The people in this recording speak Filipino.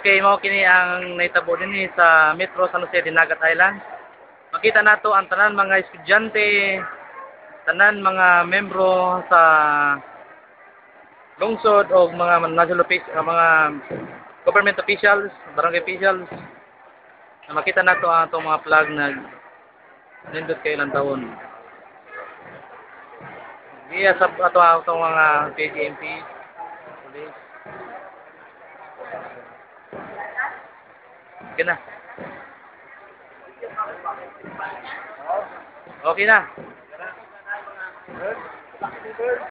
Okay, mao kini ang nahitabo dinhi sa Metro San Jose Dinagat Island. Makita nato ang tanan mga estudyante, tanan mga membro sa lungsod o mga national mga government officials, barangay officials. Makita nato ang atong mga flag na nindot kay ilang taon. Iya sa atong mga PGMP, police. Okay na. Okay na.